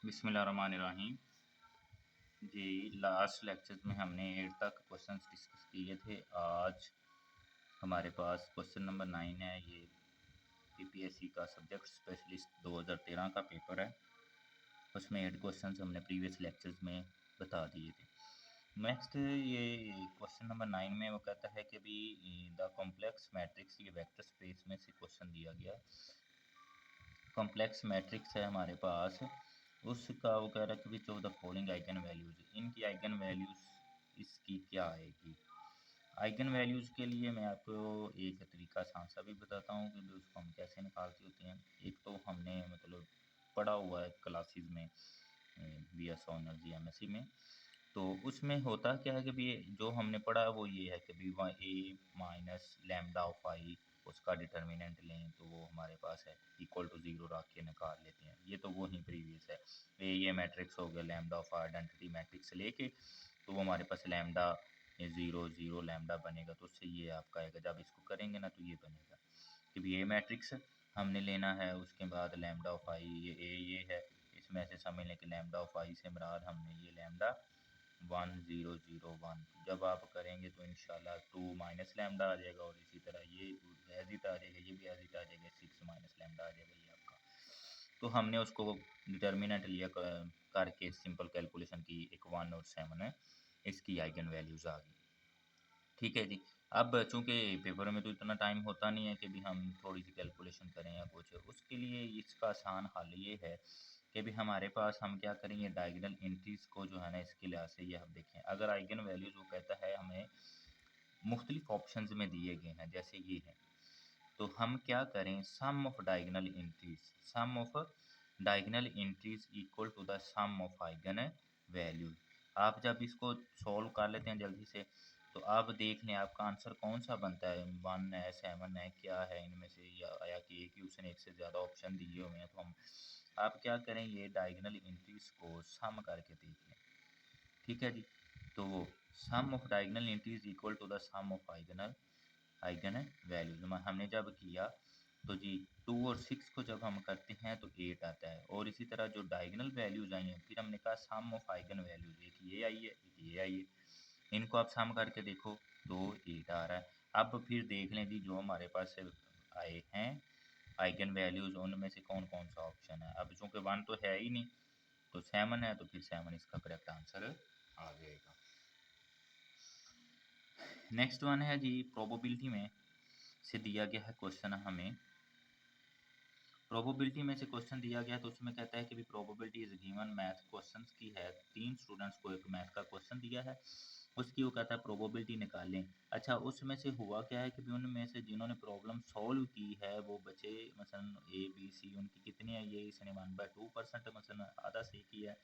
बिस्मिल्लाहिर्रहमानिर्रहीम। जी, last lecture में हमने 8 तक क्वेश्चंस डिस्कस किए थे। आज हमारे पास क्वेश्चन नंबर 9 है। ये पीपीएससी का सब्जेक्ट स्पेशलिस्ट 2013 का पेपर है। उसमें 8 क्वेश्चंस हमने प्रीवियस लेक्चर्स में बता दिए थे। नेक्स्ट ये क्वेश्चन नंबर 9 में वो कहता है कि भी द कॉम्प्लेक्स मैट्रिक्स, ये वेक्टर स्पेस में से क्वेश्चन दिया गया है। कॉम्प्लेक्स मैट्रिक्स है हमारे पास, उसका वो कह रहा है कि which of the following eigen values, इनकी आइगन वैल्यूज इसकी क्या आएगी। आइगन वैल्यूज़ के लिए मैं आपको एक तरीका आसान सा भी बताता हूँ कि उसको हम कैसे निकालते होते हैं। एक तो हमने मतलब पढ़ा हुआ है क्लासेस में बी एस ऑनर्स या एम में, तो उसमें होता क्या है कि भी जो हमने पढ़ा है वो ये है कि भी ए माइनस लैम्डा ऑफ आई, उसका डिटर्मिनेंट लें तो वो हमारे पास है इक्वल टू 0 रख के निकाल लेते हैं। ये तो वो ही प्रीवियस है। ये मैट्रिक्स हो गया, लैम्डा ऑफ आइडेंटिटी मैट्रिक्स लेके तो वो हमारे पास लैम्डा 0 0 लैम्डा बनेगा, तो उससे ये आपका आएगा। जब इसको करेंगे ना तो ये बनेगा कि भी ये मैट्रिक्स हमने लेना है। उसके बाद लैम्डा ऑफ आई, ये है, इसमें से समझ लें कि लैम्डा ऑफ आई से मुराद हमने ये लैम्डा 1 0 0 1, जब आप करेंगे तो इंशाल्लाह 2 माइनस लैम्डा आ जाएगा, और इसी तरह ये एज इट आ जाएगा, ये भी एज इट आ जाएगा, 6 माइनस लैम्डा आ जाएगा ये आपका। तो हमने उसको डिटर्मिनेंट लिया करके सिंपल कैलकुलेशन की, एक 1 और 7 है, इसकी आइगन वैल्यूज़ आ गई। ठीक है जी। अब चूँकि पेपर में तो इतना टाइम होता नहीं है कि भी हम थोड़ी सी कैलकुलेशन करें या कुछ, उसके लिए इसका आसान हल ये है कि भी हमारे पास हम क्या करेंगे, डायगोनल एंट्रीज़ को जो है ना इसके लिहाज से ये हम देखें। अगर आइगन वैल्यूज़ वो कहता है हमें मुख्तलिफ ऑप्शंस में दिए गए हैं, जैसे ये है, तो हम क्या करें, sum of diagonal entries, sum of diagonal entries equal to the sum of eigen values. आप जब इसको सॉल्व कर लेते हैं जल्दी से, तो आप देख लें आपका आंसर कौन सा बनता है, 1 है 7 है, क्या है इनमें से, या आया कि एक ही उसने एक से ज़्यादा ऑप्शन दिए हुए हैं। तो हम आप क्या करें, ये डायगोनल एंट्रीज को सम करके देख लें। ठीक है जी। तो वो sum of diagonal entries equal to the sum of eigen values हमने जब किया तो जी 2 और 6 को जब हम करते हैं तो 8 आता है। और इसी तरह जो डायगोनल वैल्यूज आई हैं, फिर हमने कहा सम ऑफ आइगन वैल्यूज, एक ये आई है एक ये आई है, इनको आप सम करके देखो तो 8 आ रहा है। अब फिर देख लें जी जो हमारे पास आए हैं आइगन वैल्यूज, उनमें से कौन कौन सा ऑप्शन है। अब चूँकि 1 तो है ही नहीं, तो 7 है, तो फिर 7 इसका करेक्ट आंसर आ जाएगा। नेक्स्ट वन है जी, प्रोबेबिलिटी में से दिया गया है क्वेश्चन हमें, प्रोबेबिलिटी में से क्वेश्चन दिया गया, तो उसमें कहता है कि भी probability is given math questions की है। 3 स्टूडेंट्स को एक मैथ का क्वेश्चन दिया है, उसकी वो कहता है प्रोबेबिलिटी निकालें। अच्छा, उसमें से हुआ क्या है कि भी उनमें से जिन्होंने प्रॉब्लम सॉल्व की है वो बचे मसलन ए बी सी, उनकी कितनी है, ये इसने 1/2% मसलन आधा सही किया है,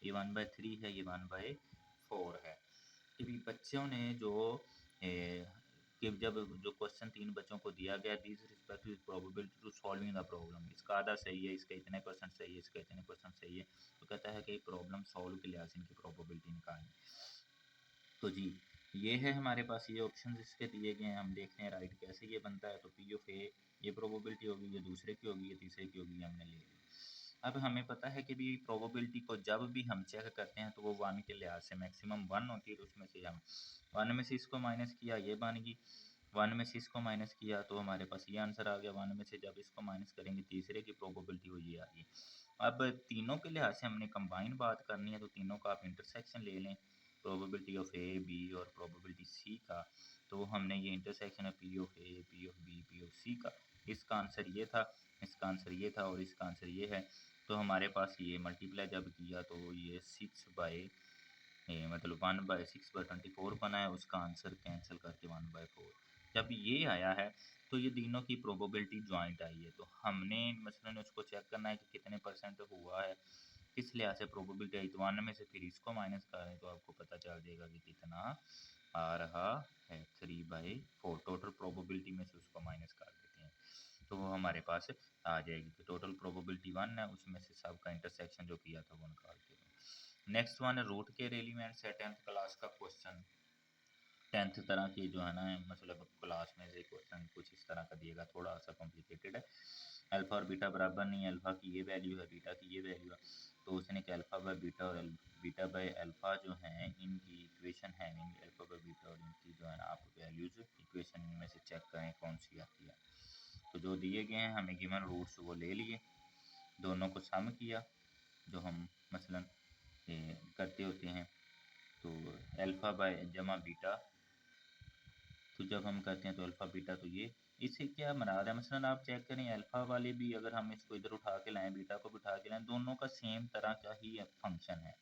ये 1/3 है, ये 1/4 है। कि भी बच्चों ने जो कि जब जो क्वेश्चन 3 बच्चों को दिया गया, this respective probability to solving the problem, इसका आधा सही है, इसका इतने परसेंट सही है, इसका इतने परसेंट सही है, तो कहता है कि प्रॉब्लम सॉल्व के लिहाज से इनकी प्रोबेबिलिटी निकालें। तो जी ये है हमारे पास, ये ऑप्शन इसके दिए गए हैं, हम देखते हैं राइट कैसे ये बनता है। तो पी ऑफ ए, ये प्रोबेबिलिटी होगी, ये दूसरे की होगी, ये तीसरे की होगी, हमने ले ली। अब हमें पता है कि भी प्रोबेबिलिटी को जब भी हम चेक करते हैं तो वो 1 के लिहाज से मैक्सिमम 1 होती है, तो उसमें से हम 1 में से इसको माइनस किया, ये बन गई, 1 में से इसको माइनस किया तो हमारे पास ये आंसर आ गया। 1 में से जब इसको माइनस करेंगे तीसरे की प्रोबेबिलिटी वो ये आ गई। अब तीनों के लिहाज से हमने कंबाइन बात करनी है, तो तीनों का आप इंटरसेक्शन ले लें, प्रोबेबिलिटी ऑफ ए बी और प्रोबेबिलिटी सी का। तो हमने ये इंटरसेक्शन है P of A, P of B, P of C का, इसका आंसर ये था, इसका आंसर ये था और इसका आंसर ये है। तो हमारे पास ये मल्टीप्लाई जब किया तो ये 6 मतलब 1/6/24 बना है, उसका आंसर कैंसिल करके 1/4 जब ये आया है, तो ये तीनों की प्रोबेबिलिटी ज्वाइंट आई है। तो हमने मसलन उसको चेक करना है कि कितने परसेंट हुआ है, किस लिहाज से प्रोबेबिलिटी आई। तो 1 में से फिर इसको माइनस करें तो आपको पता चल जाएगा कि कितना आ रहा है, 3/4। टोटल प्रोबेबिलिटी में से उसको माइनस कर देते हैं तो वो हमारे पास आ जाएगी। तो टोटल प्रोबेबिलिटी 1 है, उसमें से सबका इंटरसेक्शन जो किया था वो निकाल के। नेक्स्ट वन है रूट के एलिमेंट्स है, 10th क्लास का क्वेश्चन। 10th तरह की जो है ना मतलब क्लास में से क्वेश्चन कुछ इस तरह का दिएगा, थोड़ा सा कॉम्प्लिकेटेड है। अल्फा और बीटा बराबर नहीं है, अल्फा की ये वैल्यू है, बीटा की ये वैल्यू है, तो उसने कि अल्फ़ा बाय बीटा और बीटा बाय अल्फ़ा जो हैं इनकी इक्वेशन है, अल्फ़ा बाय बीटा और इनकी जो है ना आप वैल्यूज़ इक्वेशन इनमें से चेक करें कौन सी आती है। तो जो दिए गए हैं हमें गिवन रूट्स वो ले लिए, दोनों को सम किया जो हम मसलन करते होते हैं। तो अल्फ़ा बाय जमा बीटा, तो जब हम करते हैं तो अल्फ़ा बीटा, तो ये इससे क्या मराद है, मसलन आप चेक करें अल्फ़ा वाले भी अगर हम इसको इधर उठा के लाएं, बीटा को भी उठा के लाएं, दोनों का सेम तरह का ही फंक्शन है।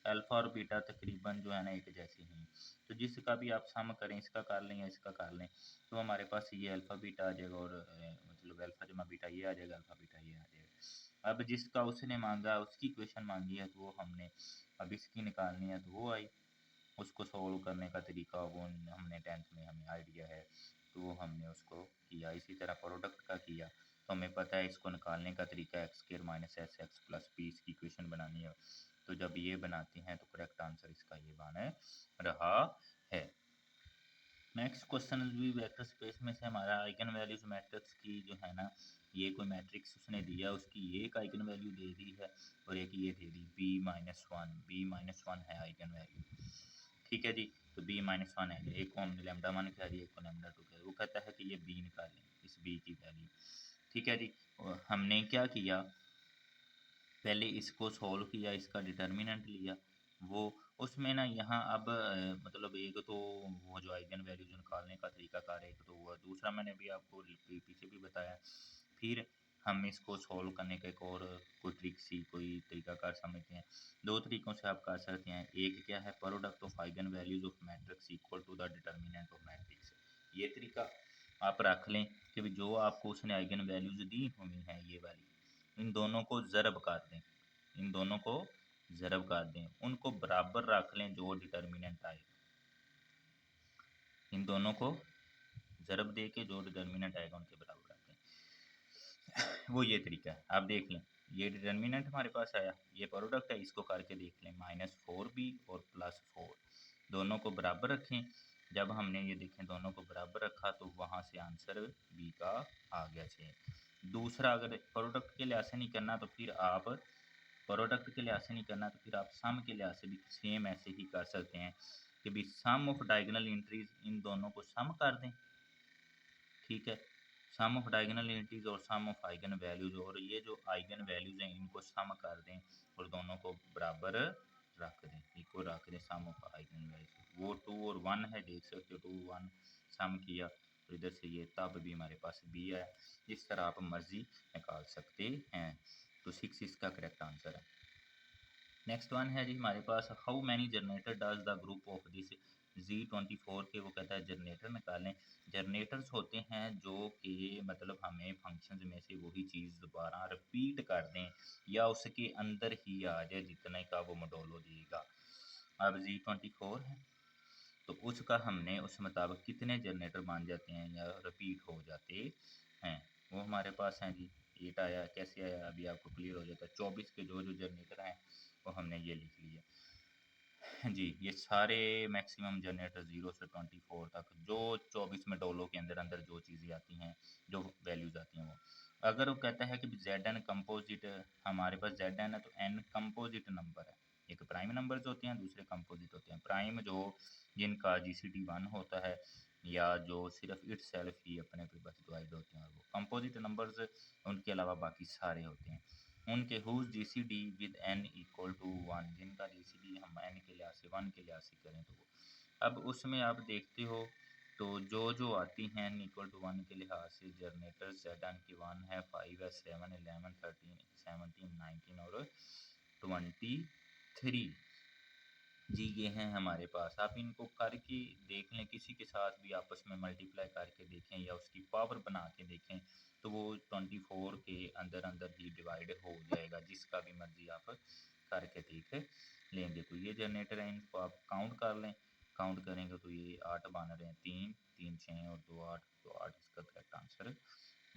अल्फ़ा और बीटा तकरीबन जो है ना एक जैसे ही, तो जिसका भी आप सम करें, इसका कर लें या इसका कर लें, तो हमारे पास ये अल्फ़ा बीटा आ जाएगा और मतलब अल्फ़ा जमा बीटा ये आ जाएगा, अल्फ़ा बीटा ये आ जाएगा। अब जिसका उसने मांगा, उसकी इक्वेशन मांगी है, तो वो हमने अब इसकी निकालनी है, तो वो आई। उसको सोल्व करने का तरीका वो हमने 10th में हमें आइडिया है, तो वो हमने उसको किया। इसी तरह प्रोडक्ट का किया, तो हमें पता है इसको निकालने का तरीका x square minus S x plus P, इसकी इक्वेशन बनानी है। तो जब ये बनाते हैं तो करेक्ट आंसर इसका ये बन रहा है। नेक्स्ट क्वेश्चन भी वेक्टर स्पेस में से हमारा आइगन वैल्यूज मैट्रिक्स की जो है ना, ये कोई मैट्रिक्स उसने दिया, उसकी एक आइगन वैल्यू दे दी है और एक ये दे दी b-1 है आइगन वैल्यू। ठीक है जी, तो b-1 है, एक को हमने लैम्डा 1 कह दिया, एक को लैम्डा 2 कह दिया। वो कहता है कि ये b निकालें, इस b की वैल्यू। ठीक है जी, और हमने क्या किया, पहले इसको सोल्व किया, इसका डिटर्मिनेंट लिया, वो उसमें ना यहाँ अब मतलब एक तो वो जो आइगन वैल्यू जो निकालने का तरीकाकार है, एक तो हुआ, दूसरा मैंने भी आपको पीछे भी बताया। फिर हम इसको सोल्व करने का एक और कोई ट्रिक सी कोई तरीकाकार समझते हैं। दो तरीकों से आप कर सकते हैं, एक क्या है, product of eigen values of matrix equal to the determinant of matrix. ये तरीका आप रख लें कि जो आपको उसने आइगन वैल्यूज दी हुई हैं ये वाली, इन दोनों को ज़रब कर दें, इन दोनों को ज़रब कर दें, उनको बराबर रख लें जो डिटर्मिनेंट आएगा, इन दोनों को ज़रब दे के जो डिटर्मिनेंट आएगा उनके बराबर रख लें। वो ये तरीका है, आप देख लें, ये डिटर्मिनेंट हमारे पास आया, ये प्रोडक्ट है, इसको करके देख लें, -4b और +4 दोनों को बराबर रखें। जब हमने ये देखें दोनों को बराबर रखा तो वहाँ से आंसर बी का आ गया छः। दूसरा, अगर प्रोडक्ट के लिहाज से नहीं करना तो फिर आप प्रोडक्ट के लिहाज से नहीं करना तो फिर आप सम के लिहाज से भी सेम ऐसे ही कर सकते हैं कि भी सम ऑफ डायगोनल एंट्रीज, इन दोनों को सम कर दें। ठीक है, सम ऑफ डायगोनल एंट्रीज और सम ऑफ आइगन वैल्यूज, और ये जो आइगन वैल्यूज हैं इनको सम कर दें और दोनों को बराबर रख दें, इक्वल रख दें सम ऑफ आइगन वैल्यूज। वो 2 और 1 है, देख सकते हो 2 1 सम किया तो इधर से ये तब भी हमारे पास बी आया। इस तरह आप मर्जी निकाल सकते हैं। तो 6 इसका करेक्ट आंसर है। नेक्स्ट वन है जी हमारे पास, how many generator does the group of this Z24 के, वो कहता है जनरेटर निकालें। जनरेटर्स होते हैं जो कि मतलब हमें फंक्शंस में से वही चीज़ दोबारा रिपीट कर दें या उसके अंदर ही आ जाए जितने का वो मॉडोलो देगा। अब Z24 है तो उसका हमने उस मुताबिक कितने जनरेटर मान जाते हैं या रिपीट हो जाते हैं, वो हमारे पास हैं जी। 8 आया, कैसे आया अभी आपको क्लियर हो जाता है। 24 के जो जो जनरेटर हैं वो हमने ये लिख लिए जी। ये सारे मैक्सिमम जनरेटर 0 से 24 तक जो 24 में डोलो के अंदर अंदर जो चीज़ें आती हैं, जो वैल्यूज़ आती हैं वो, अगर वो कहता है कि जेड एन कंपोजिट, हमारे पास जेड एन है तो एन कंपोजिट नंबर है। एक प्राइम नंबर्स होते हैं, दूसरे कंपोजिट होते हैं। प्राइम जो जिनका GCD 1 होता है या जो सिर्फ इट सेल्फ ही अपने पे बस डिवाइड होते हैं, और वो कंपोजिट नंबर्स उनके अलावा बाकी सारे होते हैं। उनके whose GCD with n equal to 1, जिनका GCD हम n के लिहाज से 1 के लिहाज से करें तो वो, अब उसमें आप देखते हो तो जो जो आती हैं n इक्वल टू 1 के लिहाज से जनरेटर Z1 की 1 है, 5 है, 7, 11, 13, 17, 19 और 23 जी। ये हैं हमारे पास, आप इनको करके देख लें, किसी के साथ भी आपस में मल्टीप्लाई करके देखें या उसकी पावर बना के देखें तो वो 24 के अंदर अंदर ही डिवाइड हो जाएगा, जिसका भी मर्जी आप करके देख लेंगे। तो ये जनरेटर है, इनको आप काउंट कर लें, काउंट करेंगे तो ये 8 बन रहे हैं, 3 3 6 और 2 8, तो 8 इसका करेक्ट आंसर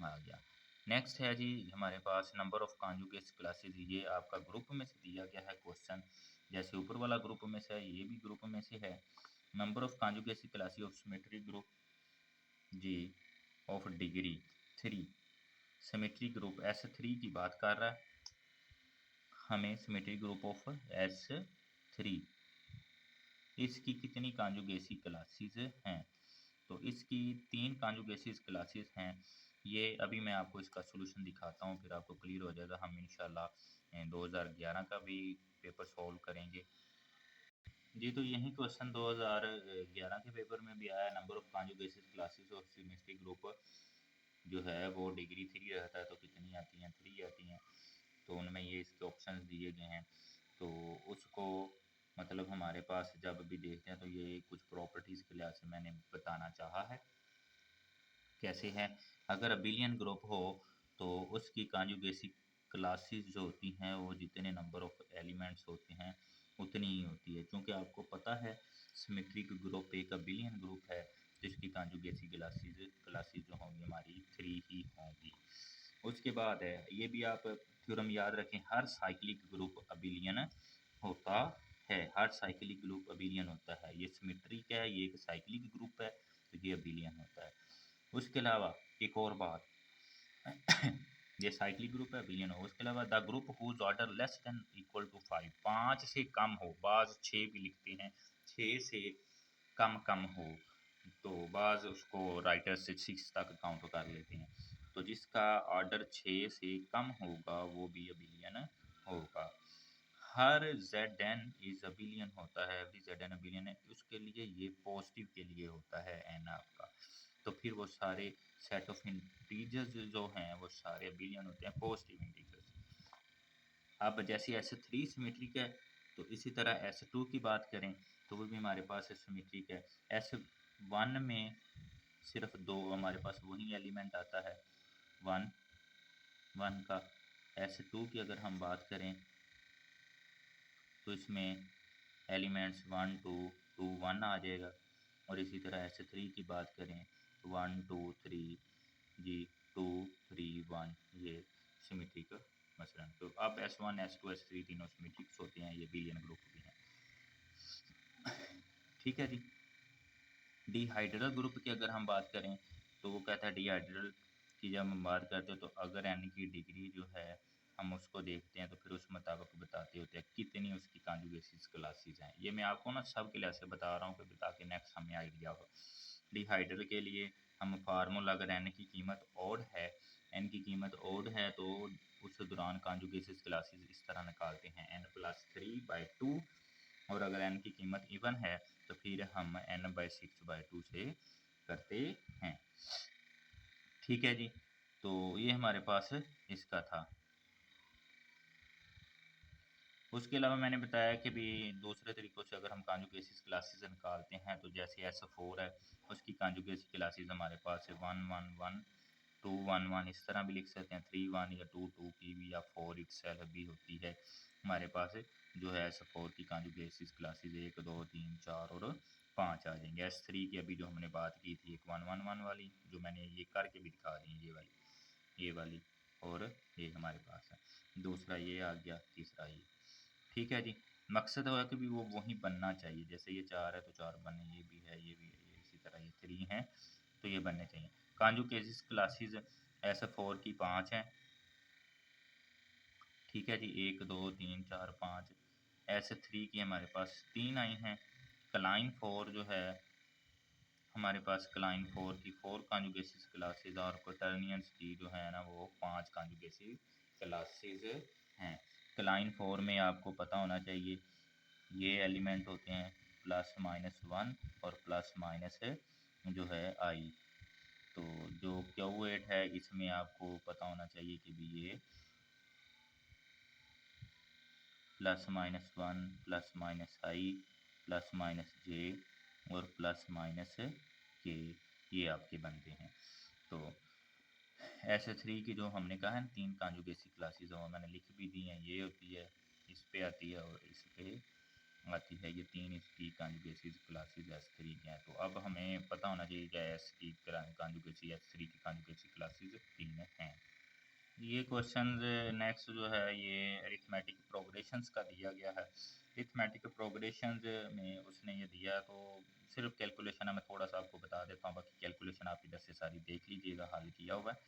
आ गया। नेक्स्ट है जी हमारे पास नंबर ऑफ कॉन्जुगेट क्लासेज, ये आपका ग्रुप में से दिया गया है क्वेश्चन, जैसे ऊपर वाला ग्रुप में से है ये भी ग्रुप में से है। Number of conjugacy classes of symmetric group G of degree 3, symmetric group S3 की बात कर रहा है। हमें सिमेट्रिक ग्रुप ऑफ S3 इसकी कितनी कॉन्जुगेसी क्लासेस हैं। तो इसकी 3 कॉन्जुगेसी क्लासेस हैं। ये अभी मैं आपको इसका सोल्यूशन दिखाता हूँ, फिर आपको क्लियर हो जाएगा। हम इंशाल्लाह 2011 का भी पेपर सॉल्व करेंगे जी। तो यही क्वेश्चन 2011 के पेपर में भी आया। Number of conjugacy classes of symmetric group जो है वो डिग्री 3 रहता है, तो कितनी आती हैं, 3 आती हैं। तो उनमें ये इसके ऑप्शंस दिए गए हैं, तो उसको मतलब हमारे पास जब भी देखते हैं तो ये कुछ प्रॉपर्टीज़ के लिहाज से मैंने बताना चाहा है। कैसे है, अगर अबिलियन ग्रुप हो तो उसकी कॉन्जुगेसी क्लासेस जो होती हैं वो जितने नंबर ऑफ एलिमेंट्स होते हैं उतनी ही होती है, क्योंकि आपको पता है सिमेट्रिक ग्रुप एक अबिलियन ग्रुप है जिसकी कॉन्जुगेसी क्लासेस जो होंगी हमारी 3 ही होंगी। उसके बाद है, ये भी आप थ्योरम याद रखें, हर साइक्लिक ग्रुप अबिलियन होता है। हर साइक्लिक ग्रुप अबिलियन होता है। ये सिमेट्रिक है, ये एक साइक्लिक ग्रुप है, तो ये अबिलियन होता है। उसके अलावा एक और बात ये साइक्लिक ग्रुप है, अबिलियन हो। उसके अलावा the group whose order less than equal to 5, 5 से कम हो, बाज 6 भी लिखते हैं, 6 से कम हो, तो बाज उसको राइटर से 6 तक काउंट कर लेते हैं। तो जिसका ऑर्डर 6 से कम होगा वो भी अबिलियन होगा। हर ZN इज अबिलियन होता है, एवरी ZN अबिलियन है। उसके लिए ये पॉजिटिव के लिए होता है n आपका। तो फिर वो सारे सेट ऑफ इंटीजर्स जो हैं वो सारे अबिलियन होते हैं, पॉजिटिव इंटीजर्स। अब जैसे S3 सिमेट्रिक है, तो इसी तरह S2 की बात करें तो वो भी हमारे पास सिमेट्रिक है। S1 में सिर्फ 2 हमारे पास वही एलिमेंट आता है 1 का। S2 की अगर हम बात करें तो इसमें एलिमेंट्स 1 2 2 1 आ जाएगा। और इसी तरह S3 की बात करें 1 2 3 जी 2 3 1, ये सिमेट्रिक मसलन। तो अब S1 S2 S3 तीनों सिमेट्रिक्स होते हैं, ये बिलियन ग्रुप भी हैं। ठीक है जी। डिहाइड्रल ग्रुप की अगर हम बात करें तो वो कहता है डिहाइड्रल की जब हम बात करते हैं तो अगर n की डिग्री जो है हम उसको देखते हैं तो फिर उस मुताबिक बताते होते हैं कितनी उसकी कॉन्जुगेसिस क्लासेस हैं। ये मैं आपको ना सब के लिए ऐसे बता रहा हूँ कि ताकि नेक्स्ट हमें आइडिया हो। डिहाइड्रल के लिए हम फार्मूला, अगर n की कीमत ओड है, n की कीमत ओड है तो उस दौरान कॉन्जुगेसिस क्लासेस इस तरह निकालते हैं n+3/2, और अगर n की कीमत इवन है तो फिर हम n/6/2 से करते हैं। ठीक है जी। तो ये हमारे पास इसका था। उसके अलावा मैंने बताया कि भी दूसरे तरीक़ों से अगर हम कॉन्जुगेसिस क्लासेस निकालते हैं तो जैसे S4 है, उसकी कॉन्जुगेसी क्लासेस हमारे पास है 1 1 1 2 1 1, इस तरह भी लिख सकते हैं 3 1 या 2 2 की भी, या 4 इटसेल्फ भी होती है हमारे पास जो है। S4 की कॉन्जुगेसिस क्लासेस 1 2 3 4 और 5 आ जाएंगे। S3 की अभी जो हमने बात की थी एक 1 1 1 वाली, जो मैंने ये करके भी दिखा दी, ये वाली, और ये हमारे पास है। दूसरा ये आ गया, तीसरा ये। ठीक है जी। मकसद है कि भी वो वही बनना चाहिए, जैसे ये 4 है तो 4 बने, ये भी है, ये भी है, ये इसी तरह ये 3 है तो ये बनने चाहिए। कॉन्जुगेसिस क्लासेस S4 की 5 हैं। ठीक है जी, 1 2 3 4 5। S3 की हमारे पास 3 आई हैं। क्लाइन 4 जो है हमारे पास, क्लाइन 4 की 4 कॉन्जुगेसिस क्लासेस, और क्वाटर्नियंस की जो है ना वो 5 कॉन्जुगेसिस क्लासेस हैं। क्लाइन 4 में आपको पता होना चाहिए ये एलिमेंट होते हैं +-1 और + जो है i। तो जो Q8 है इसमें आपको पता होना चाहिए कि भी ये +-1 +-i +-j और +-k, ये आपके बनते हैं। तो S3 की जो हमने कहा है 3 कॉन्जुगेसी क्लासेस, और मैंने लिख भी दी हैं, ये होती है, इस पे आती है और इस पे आती है, ये 3 इसकी कॉन्जुगेसी क्लासेस S3 की हैं। तो अब हमें पता होना चाहिए कि S की कॉन्जुगेसी, S3 की कॉन्जुगेसी क्लासेस 3 हैं। ये क्वेश्चन नेक्स्ट जो है ये अरिथमेटिक प्रोग्रेशंस का दिया गया है। अरिथमेटिक प्रोग्रेशंस में उसने ये दिया है, तो सिर्फ कैलकुलेशन है, मैं थोड़ा सा आपको बता देता हूँ, बाकी कैलकुलेशन आप इधर से सारी देख लीजिएगा, हल किया हुआ है।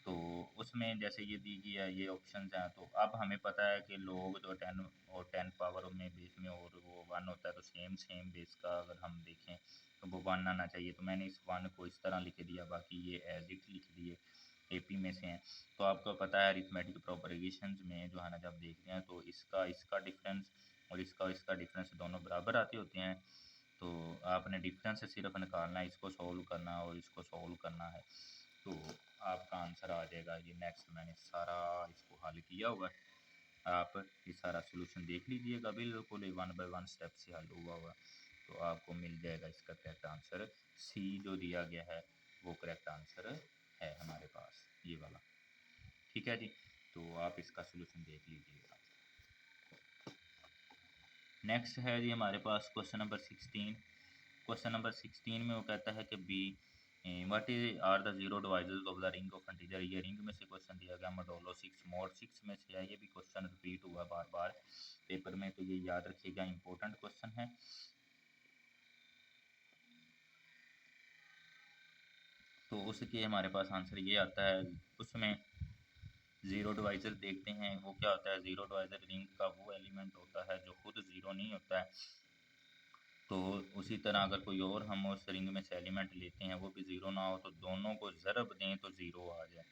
तो उसमें जैसे ये दी गई है, ये ऑप्शंस हैं, तो अब हमें पता है कि लोग जो 10 और 10 पावर में बेस में और वो 1 होता है, तो सेम सेम बेस का अगर हम देखें तो वो 1 आना चाहिए। तो मैंने इस 1 को इस तरह लिख दिया, बाकी ये एज इट लिख दिए, एपी में से हैं। तो आपको पता है अरिथमेटिक प्रोपगेशंस में जो है ना, जब देखते हैं तो इसका इसका डिफरेंस और इसका डिफरेंस दोनों बराबर आते होते हैं। तो आपने डिफरेंस सिर्फ निकालना है, इसको सॉल्व करना है और इसको सॉल्व करना है, तो आपका आंसर आ जाएगा। ये नेक्स्ट मैंने सारा इसको हल किया हुआ है, आप ये सारा सोल्यूशन देख लीजिएगा, बिल्कुल 1 बाय 1 स्टेप से हल हुआ हुआ, तो आपको मिल जाएगा इसका करेक्ट आंसर। सी जो दिया गया है वो करेक्ट आंसर है हमारे पास, ये वाला। ठीक है जी, तो आप इसका सोल्यूशन देख लीजिएगा। नेक्स्ट है जी हमारे पास क्वेश्चन नंबर 16। क्वेश्चन नंबर 16 में वो कहता है कि B what is are the zero divisors of the ring of integer. ये रिंग में से क्वेश्चन दिया गया, मोडोलो 6 मोड 6 में से है। ये भी क्वेश्चन रिपीट हुआ बार बार पेपर में, तो ये याद रखिएगा, इंपॉर्टेंट क्वेश्चन है। तो उसके हमारे पास आंसर ये आता है। उसमें ज़ीरो डिवाइज़र देखते हैं, वो क्या होता है। ज़ीरो डिवाइज़र रिंग का वो एलिमेंट होता है जो खुद ज़ीरो नहीं होता है। तो उसी तरह अगर कोई और हम उस रिंग में से एलिमेंट लेते हैं, वो भी ज़ीरो ना हो, तो दोनों को ज़रब दें तो ज़ीरो आ जाए।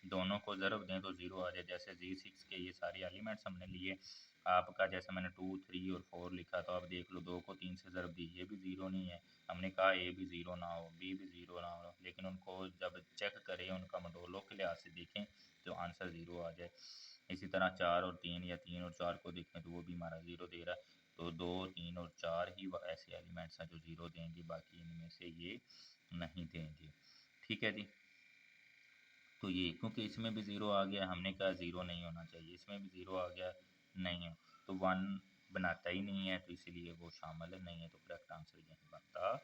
दोनों को ज़रब दें तो ज़ीरो आ जाए। जैसे G6 के ये सारे एलिमेंट्स हमने लिए, आपका जैसे मैंने 2, 3 और 4 लिखा, तो आप देख लो 2 को 3 से ज़रब दी, ये भी ज़ीरो नहीं है। हमने कहा ए भी ज़ीरो ना हो, बी भी ज़ीरो ना हो, लेकिन उनको जब चेक करें, उनका मोडोलो के लिहाज से देखें, तो आंसर ज़ीरो आ जाए। इसी तरह 4 और 3 या 3 और 4 को देखें, तो वो भी हमारा ज़ीरो दे रहा है। तो 2, 3 और 4 ही ऐसे एलिमेंट्स हैं जो ज़ीरो देंगे, बाकी इनमें से ये नहीं देंगे। ठीक है जी, तो ये क्योंकि इसमें भी ज़ीरो आ गया, हमने कहा ज़ीरो नहीं होना चाहिए, इसमें भी ज़ीरो आ गया, नहीं है, तो 1 बनाता ही नहीं है, तो इसीलिए वो शामिल नहीं है, तो करेक्ट आंसर यही बनता